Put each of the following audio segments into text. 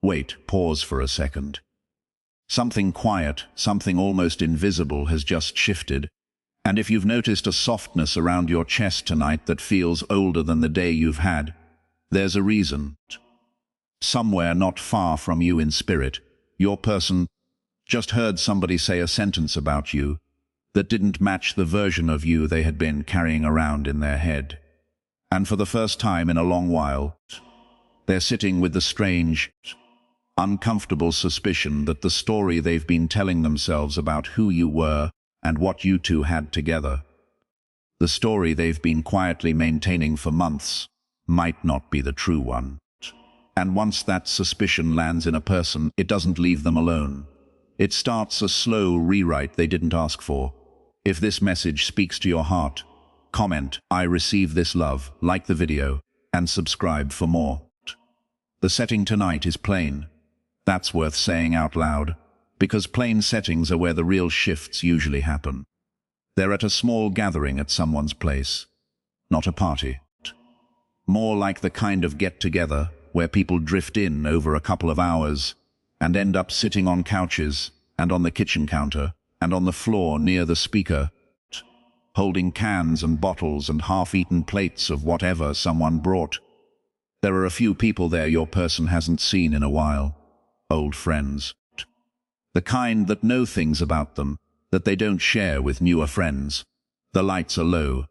Wait, pause for a second. Something quiet, something almost invisible has just shifted. And if you've noticed a softness around your chest tonight that feels older than the day you've had, there's a reason. Somewhere not far from you in spirit, your person just heard somebody say a sentence about you that didn't match the version of you they had been carrying around in their head. And for the first time in a long while, they're sitting with the strange, uncomfortable suspicion that the story they've been telling themselves about who you were and what you two had together, the story they've been quietly maintaining for months, might not be the true one. And once that suspicion lands in a person, it doesn't leave them alone. It starts a slow rewrite they didn't ask for. If this message speaks to your heart, comment, "I receive this love," like the video, and subscribe for more. The setting tonight is plain. That's worth saying out loud, because plain settings are where the real shifts usually happen. They're at a small gathering at someone's place, not a party. More like the kind of get-together where people drift in over a couple of hours and end up sitting on couches and on the kitchen counter and on the floor near the speaker, holding cans and bottles and half-eaten plates of whatever someone brought. There are a few people there your person hasn't seen in a while. Old friends. The kind that know things about them that they don't share with newer friends. The lights are low.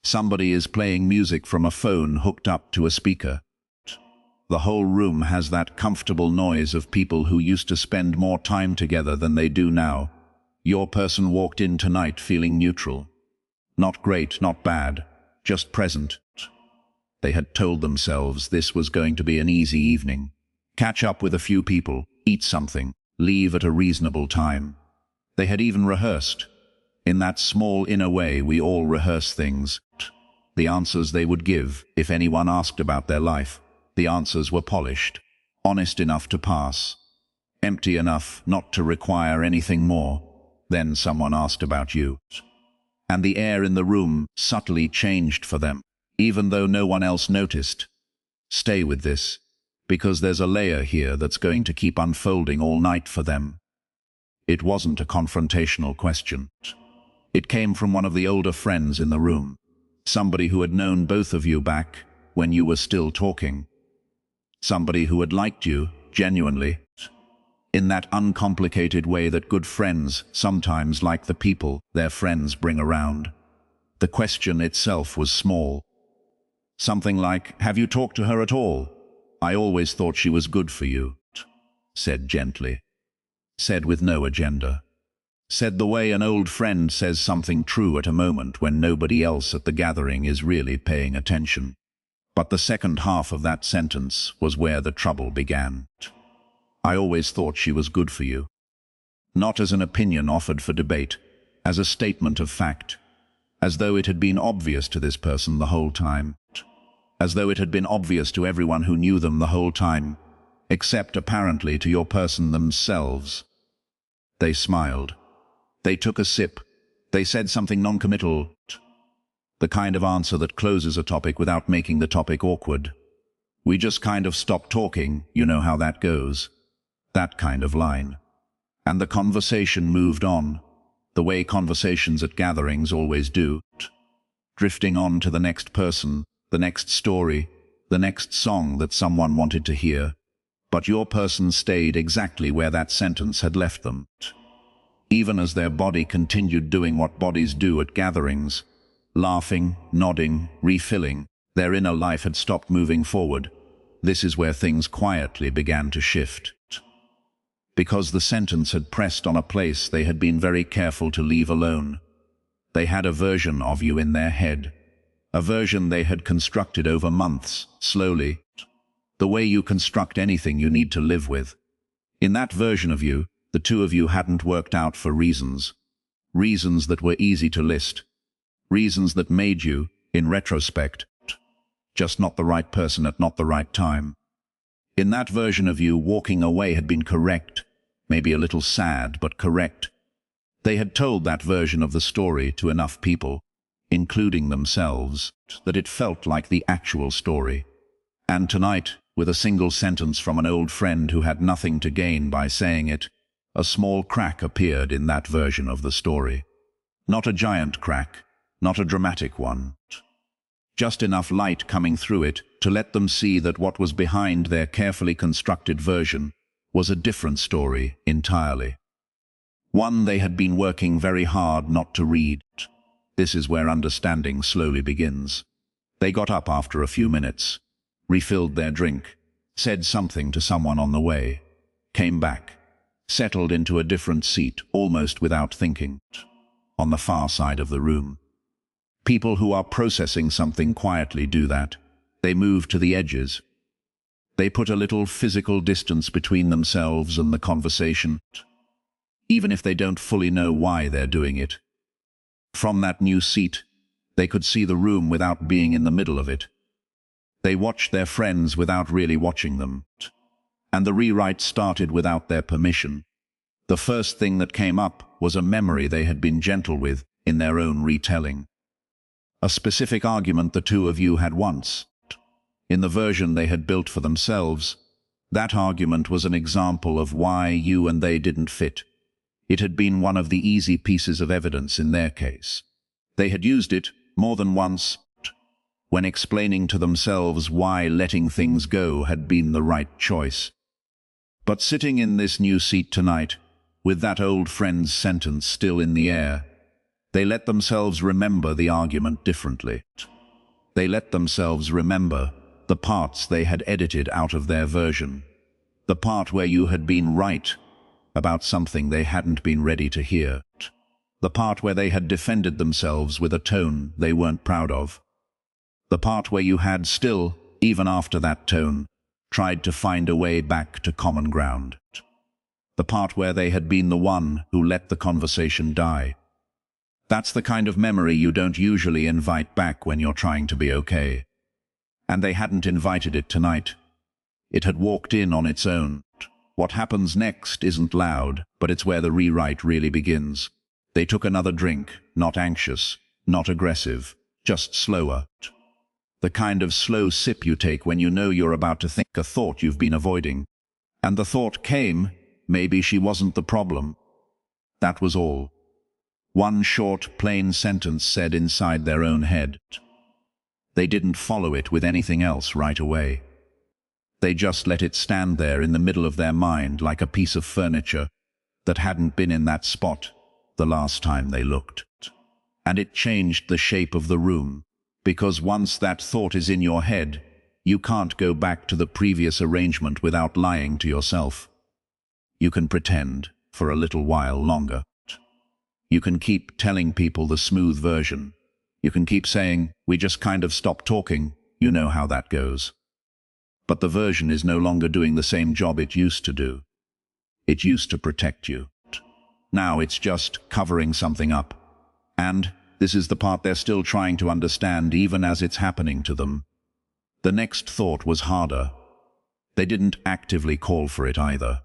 Somebody is playing music from a phone hooked up to a speaker. The whole room has that comfortable noise of people who used to spend more time together than they do now. Your person walked in tonight feeling neutral. Not great, not bad, just present. They had told themselves this was going to be an easy evening. Catch up with a few people, eat something, leave at a reasonable time. They had even rehearsed. In that small inner way we all rehearse things. The answers they would give if anyone asked about their life. The answers were polished, honest enough to pass, empty enough not to require anything more. Then someone asked about you. And the air in the room subtly changed for them, even though no one else noticed. Stay with this, because there's a layer here that's going to keep unfolding all night for them. It wasn't a confrontational question. It came from one of the older friends in the room, somebody who had known both of you back when you were still talking. Somebody who had liked you, genuinely, in that uncomplicated way that good friends sometimes like the people their friends bring around. The question itself was small. Something like, "Have you talked to her at all? I always thought she was good for you," said gently. Said with no agenda. Said the way an old friend says something true at a moment when nobody else at the gathering is really paying attention. But the second half of that sentence was where the trouble began. "I always thought she was good for you." Not as an opinion offered for debate, as a statement of fact, as though it had been obvious to this person the whole time. As though it had been obvious to everyone who knew them the whole time, except apparently to your person themselves. They smiled. They took a sip. They said something non-committal. The kind of answer that closes a topic without making the topic awkward. "We just kind of stopped talking, you know how that goes." That kind of line. And the conversation moved on, the way conversations at gatherings always do. Drifting on to the next person, the next story, the next song that someone wanted to hear. But your person stayed exactly where that sentence had left them. Even as their body continued doing what bodies do at gatherings, laughing, nodding, refilling, their inner life had stopped moving forward. This is where things quietly began to shift. Because the sentence had pressed on a place they had been very careful to leave alone. They had a version of you in their head, a version they had constructed over months, slowly, the way you construct anything you need to live with. In that version of you, the two of you hadn't worked out for reasons that were easy to list, reasons that made you, in retrospect, just not the right person at not the right time. In that version of you, walking away had been correct, maybe a little sad, but correct. They had told that version of the story to enough people, including themselves, that it felt like the actual story. And tonight, with a single sentence from an old friend who had nothing to gain by saying it, a small crack appeared in that version of the story. Not a giant crack, not a dramatic one. Just enough light coming through it to let them see that what was behind their carefully constructed version was a different story entirely. One they had been working very hard not to read. This is where understanding slowly begins. They got up after a few minutes, refilled their drink, said something to someone on the way, came back, settled into a different seat almost without thinking, on the far side of the room. People who are processing something quietly do that. They move to the edges. They put a little physical distance between themselves and the conversation, even if they don't fully know why they're doing it. From that new seat, they could see the room without being in the middle of it. They watched their friends without really watching them. And the rewrite started without their permission. The first thing that came up was a memory they had been gentle with in their own retelling. A specific argument the two of you had once. In the version they had built for themselves, that argument was an example of why you and they didn't fit. It had been one of the easy pieces of evidence in their case. They had used it more than once when explaining to themselves why letting things go had been the right choice. But sitting in this new seat tonight, with that old friend's sentence still in the air, they let themselves remember the argument differently. They let themselves remember the parts they had edited out of their version, the part where you had been right about something they hadn't been ready to hear, the part where they had defended themselves with a tone they weren't proud of, the part where you had still, even after that tone, tried to find a way back to common ground, the part where they had been the one who let the conversation die. That's the kind of memory you don't usually invite back when you're trying to be okay. And they hadn't invited it tonight. It had walked in on its own. What happens next isn't loud, but it's where the rewrite really begins. They took another drink, not anxious, not aggressive, just slower. The kind of slow sip you take when you know you're about to think a thought you've been avoiding. And the thought came, maybe she wasn't the problem. That was all. One short, plain sentence said inside their own head. They didn't follow it with anything else right away. They just let it stand there in the middle of their mind like a piece of furniture that hadn't been in that spot the last time they looked. And it changed the shape of the room, because once that thought is in your head, you can't go back to the previous arrangement without lying to yourself. You can pretend for a little while longer. You can keep telling people the smooth version. You can keep saying, we just kind of stopped talking. You know how that goes. But the version is no longer doing the same job it used to do. It used to protect you. Now it's just covering something up. And this is the part they're still trying to understand even as it's happening to them. The next thought was harder. They didn't actively call for it either.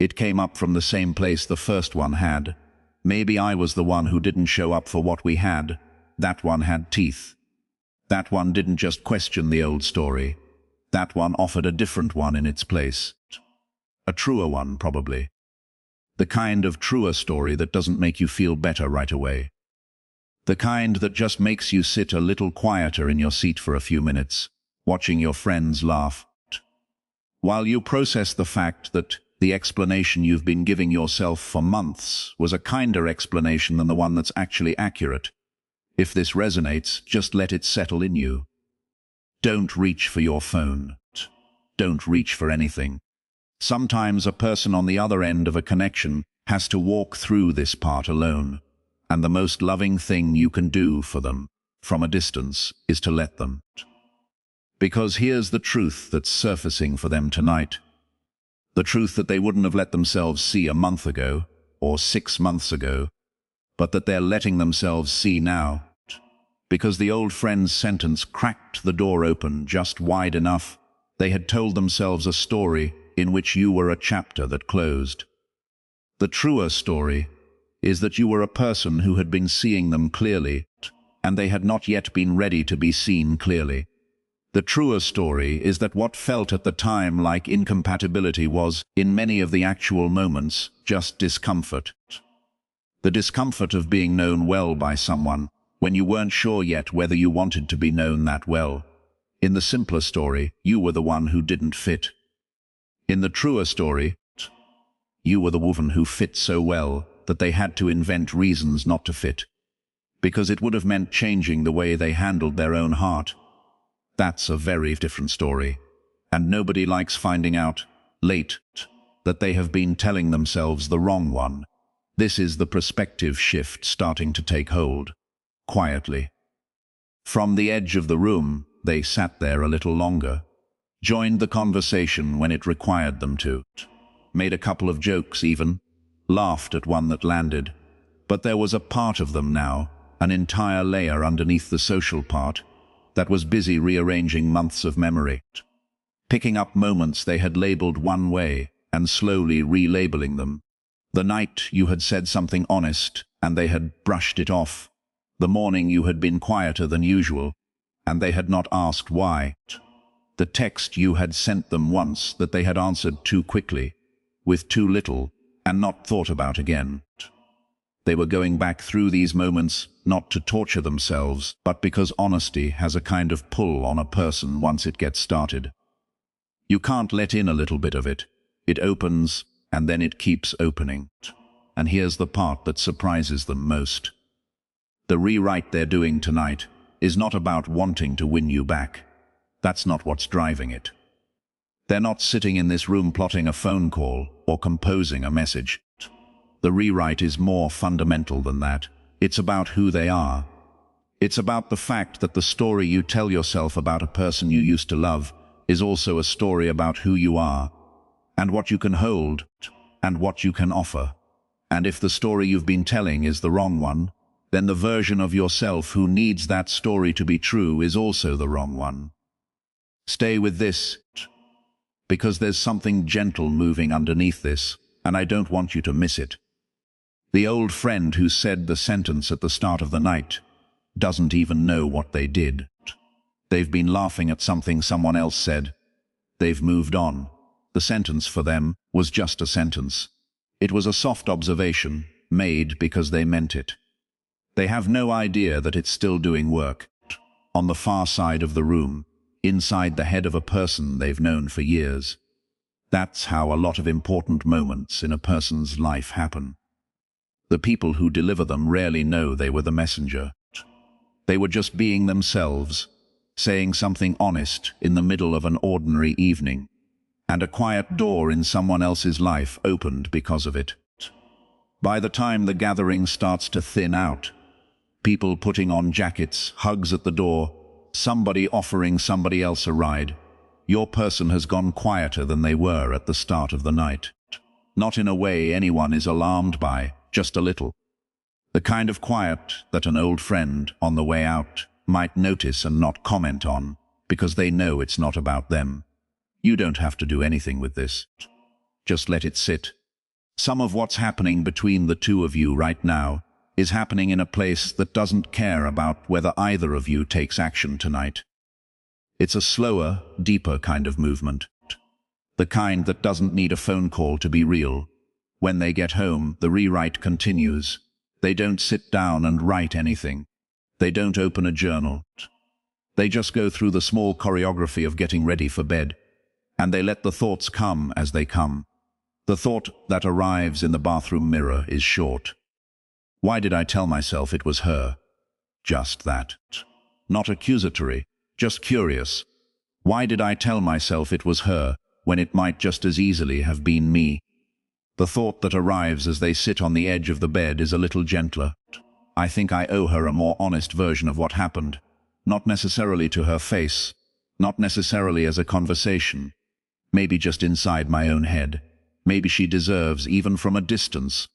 It came up from the same place the first one had. Maybe I was the one who didn't show up for what we had. That one had teeth. That one didn't just question the old story. That one offered a different one in its place. A truer one, probably. The kind of truer story that doesn't make you feel better right away. The kind that just makes you sit a little quieter in your seat for a few minutes, watching your friends laugh, while you process the fact that the explanation you've been giving yourself for months was a kinder explanation than the one that's actually accurate. If this resonates, just let it settle in you. Don't reach for your phone. Don't reach for anything. Sometimes a person on the other end of a connection has to walk through this part alone, and the most loving thing you can do for them, from a distance, is to let them. Because here's the truth that's surfacing for them tonight. The truth that they wouldn't have let themselves see a month ago, or 6 months ago, but that they're letting themselves see now. Because the old friend's sentence cracked the door open just wide enough, they had told themselves a story in which you were a chapter that closed. The truer story is that you were a person who had been seeing them clearly, and they had not yet been ready to be seen clearly. The truer story is that what felt at the time like incompatibility was, in many of the actual moments, just discomfort. The discomfort of being known well by someone, when you weren't sure yet whether you wanted to be known that well. In the simpler story, you were the one who didn't fit. In the truer story, you were the woman who fit so well that they had to invent reasons not to fit, because it would have meant changing the way they handled their own heart. That's a very different story, and nobody likes finding out, late, that they have been telling themselves the wrong one. This is the perspective shift starting to take hold, quietly. From the edge of the room, they sat there a little longer, joined the conversation when it required them to, made a couple of jokes even, laughed at one that landed, but there was a part of them now, an entire layer underneath the social part, that was busy rearranging months of memory, picking up moments they had labeled one way and slowly relabeling them. The night you had said something honest and they had brushed it off. The morning you had been quieter than usual and they had not asked why. The text you had sent them once that they had answered too quickly, with too little, and not thought about again. They were going back through these moments not to torture themselves, but because honesty has a kind of pull on a person once it gets started. You can't let in a little bit of it. It opens, and then it keeps opening. And here's the part that surprises them most. The rewrite they're doing tonight is not about wanting to win you back. That's not what's driving it. They're not sitting in this room plotting a phone call or composing a message. The rewrite is more fundamental than that. It's about who they are. It's about the fact that the story you tell yourself about a person you used to love is also a story about who you are, and what you can hold, and what you can offer. And if the story you've been telling is the wrong one, then the version of yourself who needs that story to be true is also the wrong one. Stay with this, because there's something gentle moving underneath this, and I don't want you to miss it. The old friend who said the sentence at the start of the night doesn't even know what they did. They've been laughing at something someone else said. They've moved on. The sentence for them was just a sentence. It was a soft observation, made because they meant it. They have no idea that it's still doing work, on the far side of the room, inside the head of a person they've known for years. That's how a lot of important moments in a person's life happen. The people who deliver them rarely know they were the messenger. They were just being themselves, saying something honest in the middle of an ordinary evening, and a quiet door in someone else's life opened because of it. By the time the gathering starts to thin out, people putting on jackets, hugs at the door, somebody offering somebody else a ride, your person has gone quieter than they were at the start of the night. Not in a way anyone is alarmed by, just a little. The kind of quiet that an old friend on the way out might notice and not comment on, because they know it's not about them. You don't have to do anything with this. Just let it sit. Some of what's happening between the two of you right now is happening in a place that doesn't care about whether either of you takes action tonight. It's a slower, deeper kind of movement. The kind that doesn't need a phone call to be real. When they get home, the rewrite continues. They don't sit down and write anything. They don't open a journal. They just go through the small choreography of getting ready for bed, and they let the thoughts come as they come. The thought that arrives in the bathroom mirror is short. Why did I tell myself it was her? Just that. Not accusatory, just curious. Why did I tell myself it was her when it might just as easily have been me? The thought that arrives as they sit on the edge of the bed is a little gentler. I think I owe her a more honest version of what happened. Not necessarily to her face, not necessarily as a conversation. Maybe just inside my own head. Maybe she deserves, even from a distance,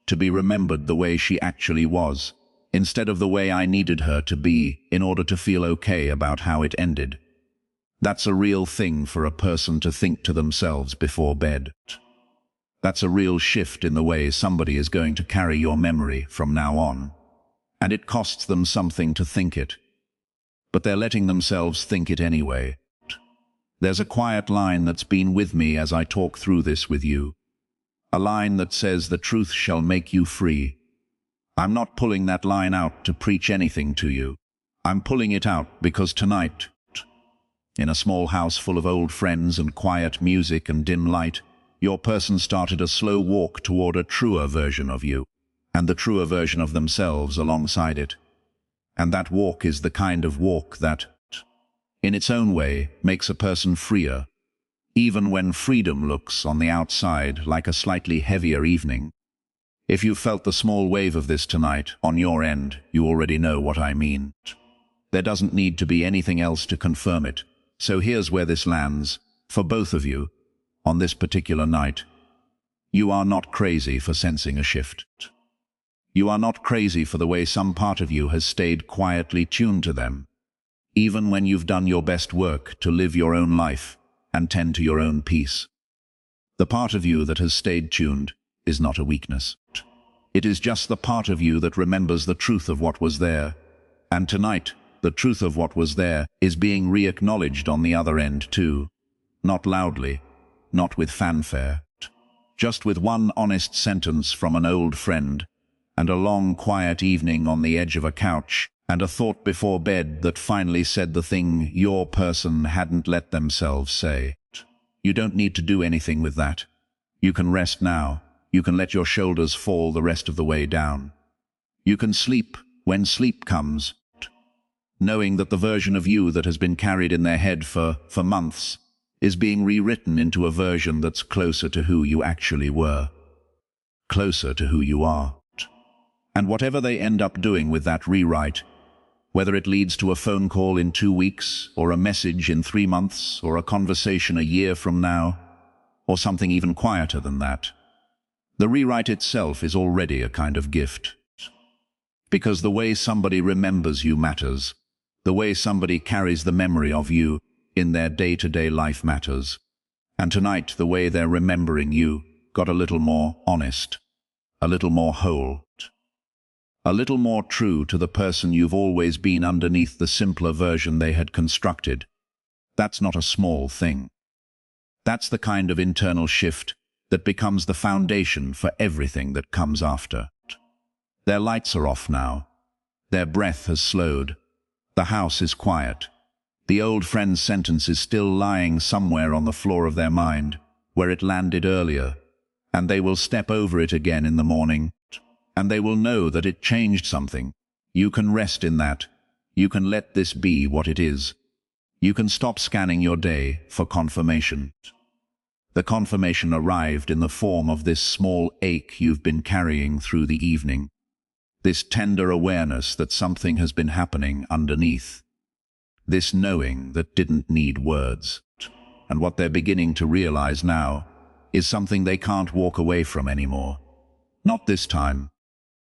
to be remembered the way she actually was, instead of the way I needed her to be in order to feel okay about how it ended. That's a real thing for a person to think to themselves before bed. That's a real shift in the way somebody is going to carry your memory from now on. And it costs them something to think it. but they're letting themselves think it anyway. There's a quiet line that's been with me as I talk through this with you. A line that says the truth shall make you free. I'm not pulling that line out to preach anything to you. I'm pulling it out because tonight, in a small house full of old friends and quiet music and dim light, your person started a slow walk toward a truer version of you, and the truer version of themselves alongside it. And that walk is the kind of walk that, in its own way, makes a person freer, even when freedom looks, on the outside, like a slightly heavier evening. If you felt the small wave of this tonight, on your end, you already know what I mean. There doesn't need to be anything else to confirm it. So here's where this lands, for both of you, on this particular night. You are not crazy for sensing a shift. You are not crazy for the way some part of you has stayed quietly tuned to them, even when you've done your best work to live your own life and tend to your own peace. The part of you that has stayed tuned is not a weakness. It is just the part of you that remembers the truth of what was there. And tonight, the truth of what was there is being re-acknowledged on the other end too. Not loudly, not with fanfare, just with one honest sentence from an old friend, and a long quiet evening on the edge of a couch, and a thought before bed that finally said the thing your person hadn't let themselves say. You don't need to do anything with that. You can rest now. You can let your shoulders fall the rest of the way down. You can sleep when sleep comes, knowing that the version of you that has been carried in their head for months is being rewritten into a version that's closer to who you actually were, closer to who you are. And whatever they end up doing with that rewrite, whether it leads to a phone call in 2 weeks, or a message in 3 months, or a conversation a year from now, or something even quieter than that, the rewrite itself is already a kind of gift. Because the way somebody remembers you matters. The way somebody carries the memory of you in their day-to-day life matters. And tonight, the way they're remembering you got a little more honest, a little more whole, a little more true to the person you've always been underneath the simpler version they had constructed. That's not a small thing. That's the kind of internal shift that becomes the foundation for everything that comes after. Their lights are off now. Their breath has slowed. The house is quiet. The old friend's sentence is still lying somewhere on the floor of their mind, where it landed earlier, and they will step over it again in the morning, and they will know that it changed something. You can rest in that. You can let this be what it is. You can stop scanning your day for confirmation. The confirmation arrived in the form of this small ache you've been carrying through the evening. This tender awareness that something has been happening underneath. This knowing that didn't need words. And what they're beginning to realize now is something they can't walk away from anymore. Not this time.